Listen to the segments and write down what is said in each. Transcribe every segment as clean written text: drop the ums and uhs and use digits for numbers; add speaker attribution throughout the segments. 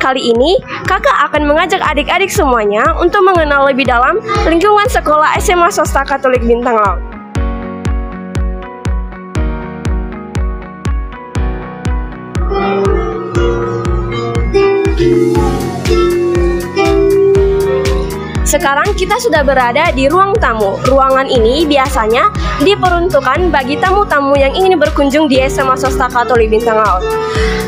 Speaker 1: kali ini, kakak akan mengajak adik-adik semuanya untuk mengenal lebih dalam lingkungan sekolah SMA Swasta Katolik Bintang Laut. Sekarang kita sudah berada di ruang tamu. Ruangan ini biasanya diperuntukkan bagi tamu-tamu yang ingin berkunjung di SMA Swasta Katolik Bintang Laut.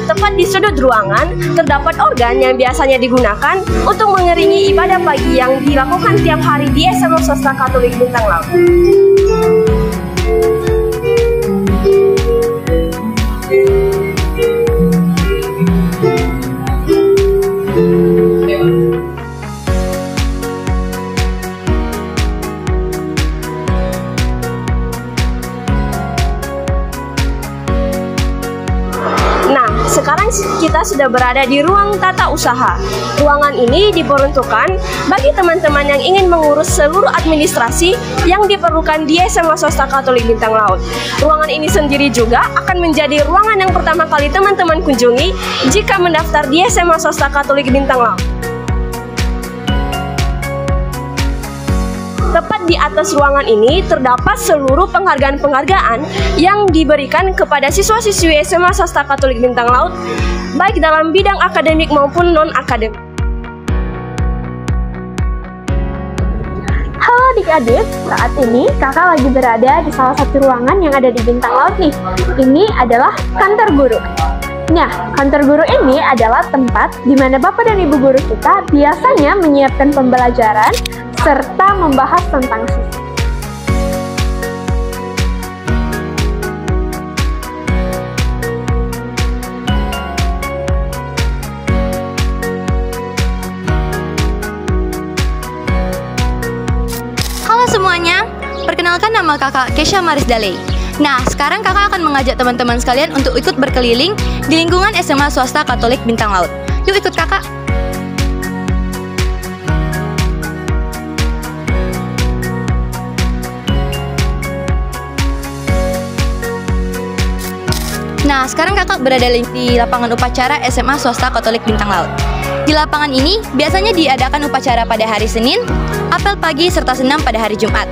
Speaker 1: Tepat di sudut ruangan, terdapat organ yang biasanya digunakan untuk mengiringi ibadah pagi yang dilakukan tiap hari di SMA Swasta Katolik Bintang Laut. Sekarang kita sudah berada di ruang tata usaha. Ruangan ini diperuntukkan bagi teman-teman yang ingin mengurus seluruh administrasi yang diperlukan di SMA Swasta Katolik Bintang Laut. Ruangan ini sendiri juga akan menjadi ruangan yang pertama kali teman-teman kunjungi jika mendaftar di SMA Swasta Katolik Bintang Laut. Tepat di atas ruangan ini terdapat seluruh penghargaan-penghargaan yang diberikan kepada siswa-siswi SMA Swasta Katolik Bintang Laut, baik dalam bidang akademik maupun non-akademik.
Speaker 2: Halo adik-adik, saat ini kakak lagi berada di salah satu ruangan yang ada di Bintang Laut nih. Ini adalah kantor guru. Nah, kantor guru ini adalah tempat di mana Bapak dan Ibu guru kita biasanya menyiapkan pembelajaran serta membahas tentang siswa.
Speaker 3: Halo semuanya, perkenalkan nama kakak Kesha Marisdale. Nah, sekarang kakak akan mengajak teman-teman sekalian untuk ikut berkeliling di lingkungan SMA Swasta Katolik Bintang Laut. Yuk ikut kakak! Nah, sekarang kakak berada di lapangan upacara SMA Swasta Katolik Bintang Laut. Di lapangan ini biasanya diadakan upacara pada hari Senin, apel pagi serta senam pada hari Jumat.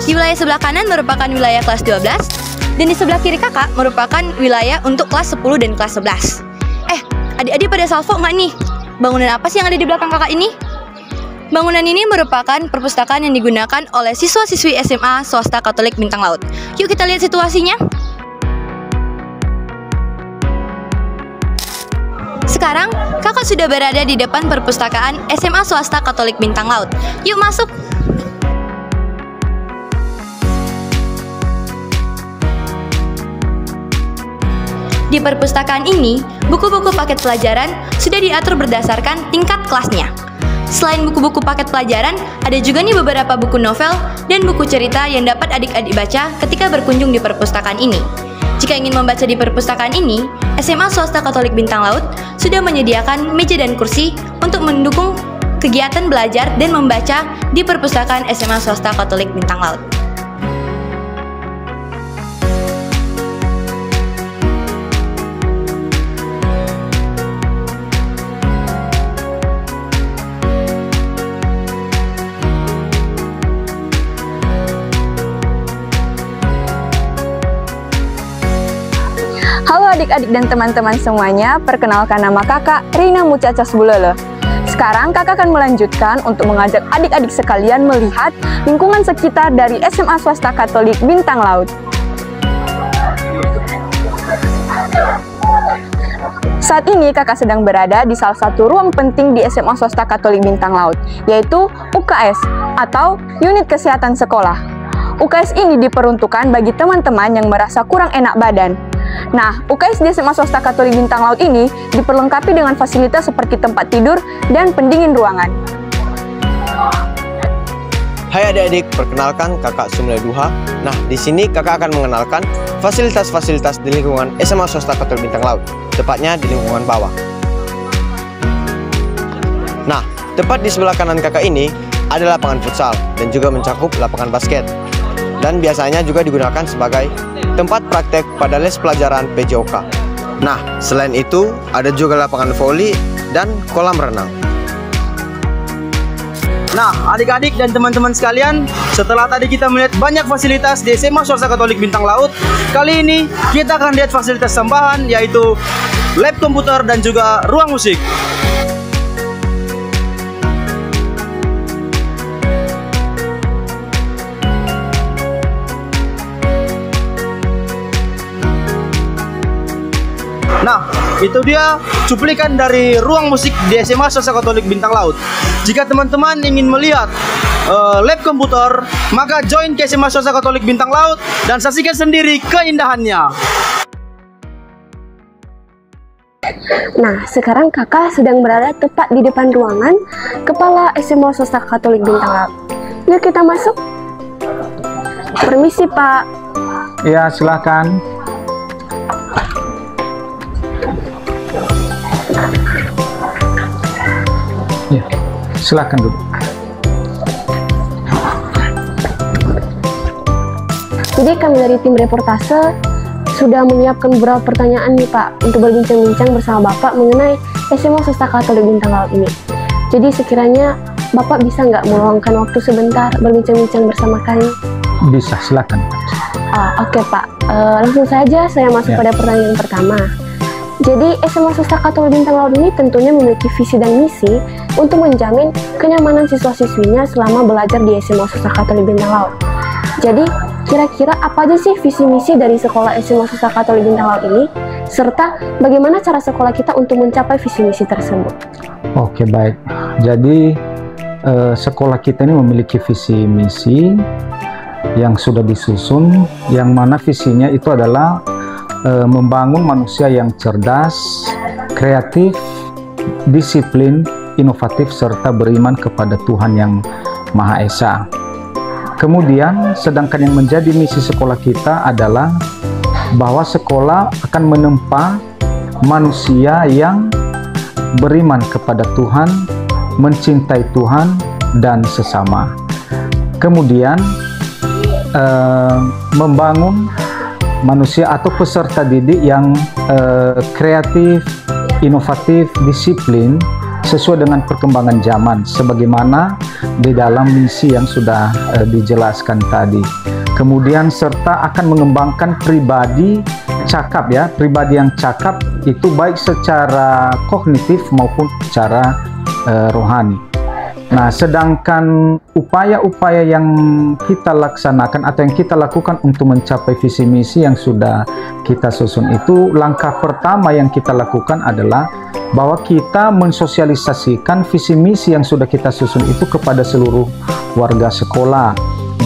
Speaker 3: Di wilayah sebelah kanan merupakan wilayah kelas 12, dan di sebelah kiri kakak merupakan wilayah untuk kelas 10 dan kelas 11. Adik-adik pada salvo nggak nih? Bangunan apa sih yang ada di belakang kakak ini? Bangunan ini merupakan perpustakaan yang digunakan oleh siswa-siswi SMA Swasta Katolik Bintang Laut. Yuk kita lihat situasinya. Sekarang, kakak sudah berada di depan perpustakaan SMA Swasta Katolik Bintang Laut. Yuk masuk! Di perpustakaan ini, buku-buku paket pelajaran sudah diatur berdasarkan tingkat kelasnya. Selain buku-buku paket pelajaran, ada juga nih beberapa buku novel dan buku cerita yang dapat adik-adik baca ketika berkunjung di perpustakaan ini. Jika ingin membaca di perpustakaan ini, SMA Swasta Katolik Bintang Laut sudah menyediakan meja dan kursi untuk mendukung kegiatan belajar dan membaca di perpustakaan SMA Swasta Katolik Bintang Laut.
Speaker 4: Halo adik-adik dan teman-teman semuanya, perkenalkan nama kakak Rina Mucacas Bulolo. Sekarang kakak akan melanjutkan untuk mengajak adik-adik sekalian melihat lingkungan sekitar dari SMA Swasta Katolik Bintang Laut. Saat ini kakak sedang berada di salah satu ruang penting di SMA Swasta Katolik Bintang Laut, yaitu UKS atau Unit Kesehatan Sekolah. UKS ini diperuntukkan bagi teman-teman yang merasa kurang enak badan. Nah, UKS di SMA Swasta Katolik Bintang Laut ini diperlengkapi dengan fasilitas seperti tempat tidur dan pendingin ruangan.
Speaker 5: Hai adik-adik, perkenalkan kakak Sumila Duha. Nah, di sini kakak akan mengenalkan fasilitas-fasilitas di lingkungan SMA Swasta Katolik Bintang Laut, tepatnya di lingkungan bawah. Nah, tepat di sebelah kanan kakak ini ada lapangan futsal dan juga mencakup lapangan basket. Dan biasanya juga digunakan sebagai tempat praktek pada les pelajaran PJOK. Nah, selain itu ada juga lapangan voli dan kolam renang.
Speaker 6: Nah, adik-adik dan teman-teman sekalian, setelah tadi kita melihat banyak fasilitas di SMA Swasta Katolik Bintang Laut, kali ini kita akan lihat fasilitas tambahan, yaitu lab komputer dan juga ruang musik. Nah, itu dia cuplikan dari ruang musik di SMA Swasta Katolik Bintang Laut. Jika teman-teman ingin melihat lab komputer, maka join ke SMA Swasta Katolik Bintang Laut dan saksikan sendiri keindahannya.
Speaker 1: Nah, sekarang kakak sedang berada tepat di depan ruangan Kepala SMA Swasta Katolik Bintang Laut. Yuk kita masuk. Permisi Pak.
Speaker 7: Ya, silakan. Ya, silakan duduk.
Speaker 1: Jadi kami dari tim reportase sudah menyiapkan beberapa pertanyaan nih Pak untuk berbincang-bincang bersama Bapak mengenai SMA Swasta Katolik Bintang Laut ini. Jadi sekiranya Bapak bisa nggak meluangkan waktu sebentar berbincang-bincang bersama kami?
Speaker 7: Bisa, silakan.
Speaker 1: Oke Pak, langsung saja saya masuk pada pertanyaan pertama. Jadi SMA Swasta Katolik Bintang Laut ini tentunya memiliki visi dan misi untuk menjamin kenyamanan siswa-siswinya selama belajar di SMA Swasta Katolik Bintang Laut. Jadi kira-kira apa aja sih visi misi dari sekolah SMA Swasta Katolik Bintang Laut ini, serta bagaimana cara sekolah kita untuk mencapai visi misi tersebut?
Speaker 7: Oke, baik. Jadi sekolah kita ini memiliki visi misi yang sudah disusun, yang mana visinya itu adalah membangun manusia yang cerdas, kreatif, disiplin, inovatif, serta beriman kepada Tuhan yang Maha Esa. Kemudian, sedangkan yang menjadi misi sekolah kita adalah bahwa sekolah akan menempa manusia yang beriman kepada Tuhan, mencintai Tuhan dan sesama. Kemudian, membangun manusia atau peserta didik yang kreatif, inovatif, disiplin, sesuai dengan perkembangan zaman, sebagaimana di dalam misi yang sudah dijelaskan tadi. Kemudian serta akan mengembangkan pribadi cakap ya, pribadi yang cakap itu baik secara kognitif maupun secara rohani. Nah, sedangkan upaya-upaya yang kita laksanakan atau yang kita lakukan untuk mencapai visi misi yang sudah kita susun itu, langkah pertama yang kita lakukan adalah bahwa kita mensosialisasikan visi misi yang sudah kita susun itu kepada seluruh warga sekolah,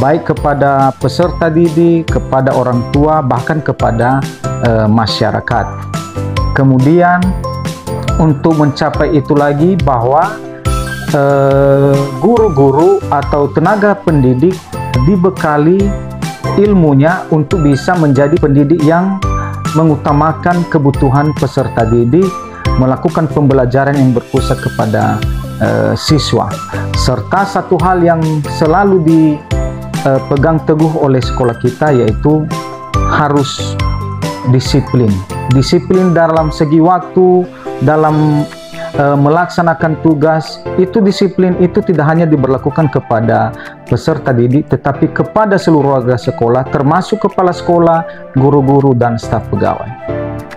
Speaker 7: baik kepada peserta didik, kepada orang tua, bahkan kepada masyarakat. Kemudian untuk mencapai itu lagi bahwa guru-guru atau tenaga pendidik dibekali ilmunya untuk bisa menjadi pendidik yang mengutamakan kebutuhan peserta didik, melakukan pembelajaran yang berpusat kepada siswa. Serta satu hal yang selalu dipegang teguh oleh sekolah kita, yaitu harus disiplin. Disiplin dalam segi waktu, dalam melaksanakan tugas. Itu disiplin itu tidak hanya diberlakukan kepada peserta didik, tetapi kepada seluruh warga sekolah, termasuk kepala sekolah, guru-guru, dan staf pegawai.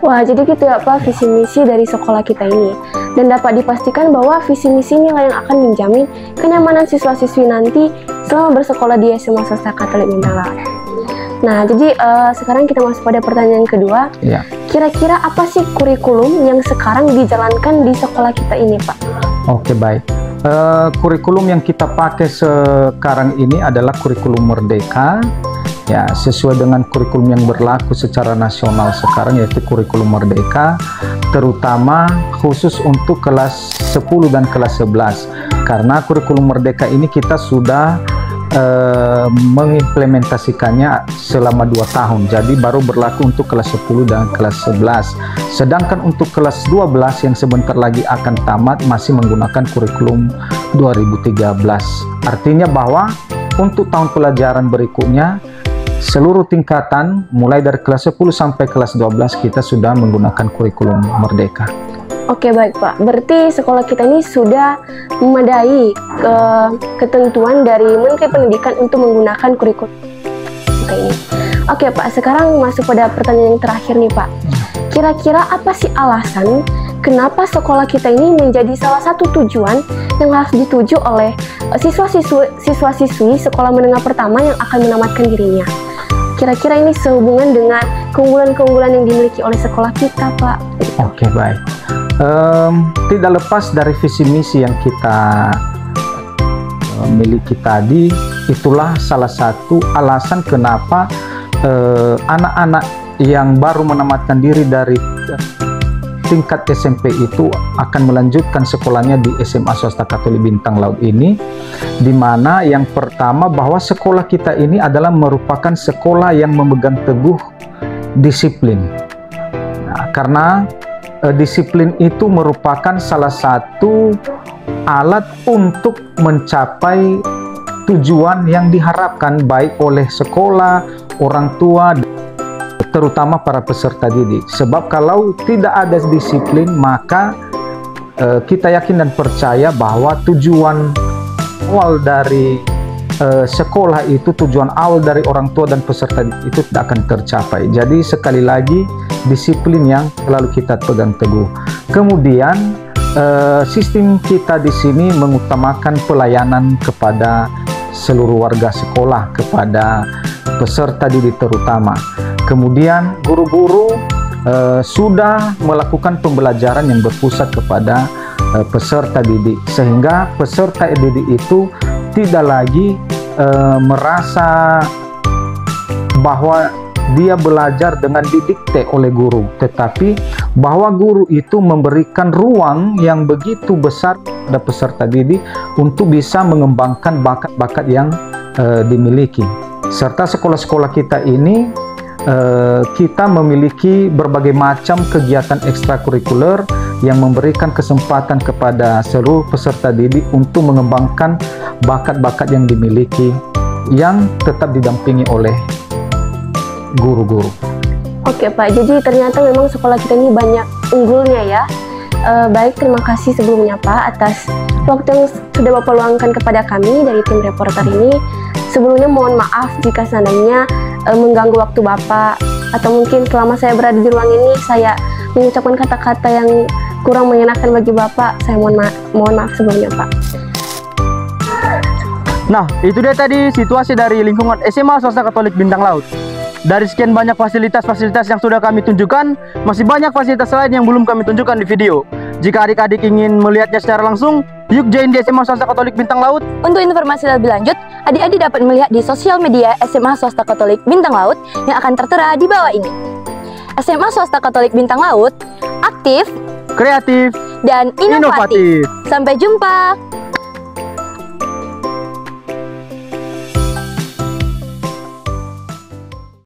Speaker 1: Wah, jadi gitu ya Pak visi misi dari sekolah kita ini. Dan dapat dipastikan bahwa visi misi inilah yang akan menjamin kenyamanan siswa-siswi nanti selama bersekolah di SMA Swasta Katolik Bintang Laut. Nah, jadi sekarang kita masuk pada pertanyaan kedua.
Speaker 7: Ya.
Speaker 1: Kira-kira apa sih kurikulum yang sekarang dijalankan di sekolah kita ini, Pak?
Speaker 7: Oke, baik. Kurikulum yang kita pakai sekarang ini adalah kurikulum Merdeka. Ya, sesuai dengan kurikulum yang berlaku secara nasional sekarang, yaitu kurikulum Merdeka, terutama khusus untuk kelas 10 dan kelas 11. Karena kurikulum Merdeka ini kita sudah mengimplementasikannya selama 2 tahun, jadi baru berlaku untuk kelas 10 dan kelas 11. Sedangkan untuk kelas 12 yang sebentar lagi akan tamat masih menggunakan kurikulum 2013. Artinya bahwa untuk tahun pelajaran berikutnya seluruh tingkatan mulai dari kelas 10 sampai kelas 12 kita sudah menggunakan kurikulum Merdeka.
Speaker 1: Oke, baik Pak. Berarti sekolah kita ini sudah memadai ketentuan dari Menteri Pendidikan untuk menggunakan kurikulum ini. Oke Pak, sekarang masuk pada pertanyaan yang terakhir nih Pak. Kira-kira apa sih alasan kenapa sekolah kita ini menjadi salah satu tujuan yang harus dituju oleh siswa-siswi sekolah menengah pertama yang akan menamatkan dirinya? Kira-kira ini sehubungan dengan keunggulan-keunggulan yang dimiliki oleh sekolah kita, Pak.
Speaker 7: Oke, baik. Tidak lepas dari visi misi yang kita miliki tadi, itulah salah satu alasan kenapa anak-anak yang baru menamatkan diri dari tingkat SMP itu akan melanjutkan sekolahnya di SMA Swasta Katolik Bintang Laut ini, di mana yang pertama bahwa sekolah kita ini adalah merupakan sekolah yang memegang teguh disiplin. Nah, karena disiplin itu merupakan salah satu alat untuk mencapai tujuan yang diharapkan baik oleh sekolah, orang tua, terutama para peserta didik. Sebab kalau tidak ada disiplin, maka kita yakin dan percaya bahwa tujuan awal dari sekolah itu, tujuan awal dari orang tua dan peserta didik itu tidak akan tercapai. Jadi sekali lagi disiplin yang selalu kita pegang teguh. Kemudian sistem kita di sini mengutamakan pelayanan kepada seluruh warga sekolah, kepada peserta didik terutama. Kemudian guru-guru sudah melakukan pembelajaran yang berpusat kepada peserta didik, sehingga peserta didik itu tidak lagi merasa bahwa dia belajar dengan didikte oleh guru, tetapi bahwa guru itu memberikan ruang yang begitu besar pada peserta didik untuk bisa mengembangkan bakat-bakat yang dimiliki. Serta sekolah-sekolah kita ini kita memiliki berbagai macam kegiatan ekstrakurikuler yang memberikan kesempatan kepada seluruh peserta didik untuk mengembangkan bakat-bakat yang dimiliki, yang tetap didampingi oleh guru-guru.
Speaker 1: Oke Pak, jadi ternyata memang sekolah kita ini banyak unggulnya ya. Baik, terima kasih sebelumnya Pak atas waktu yang sudah Bapak luangkan kepada kami dari tim reporter ini. Sebelumnya mohon maaf jika seandainya mengganggu waktu Bapak, atau mungkin selama saya berada di ruang ini saya mengucapkan kata-kata yang kurang mengenakan bagi Bapak. Saya mohon maaf sebelumnya Pak.
Speaker 6: Nah, itu dia tadi situasi dari lingkungan SMA Swasta Katolik Bintang Laut. Dari sekian banyak fasilitas-fasilitas yang sudah kami tunjukkan, masih banyak fasilitas lain yang belum kami tunjukkan di video. Jika adik-adik ingin melihatnya secara langsung, yuk join di SMA Swasta Katolik Bintang Laut.
Speaker 3: Untuk informasi lebih lanjut, adik-adik dapat melihat di sosial media SMA Swasta Katolik Bintang Laut yang akan tertera di bawah ini. SMA Swasta Katolik Bintang Laut, aktif,
Speaker 6: kreatif,
Speaker 3: dan inovatif. Sampai jumpa!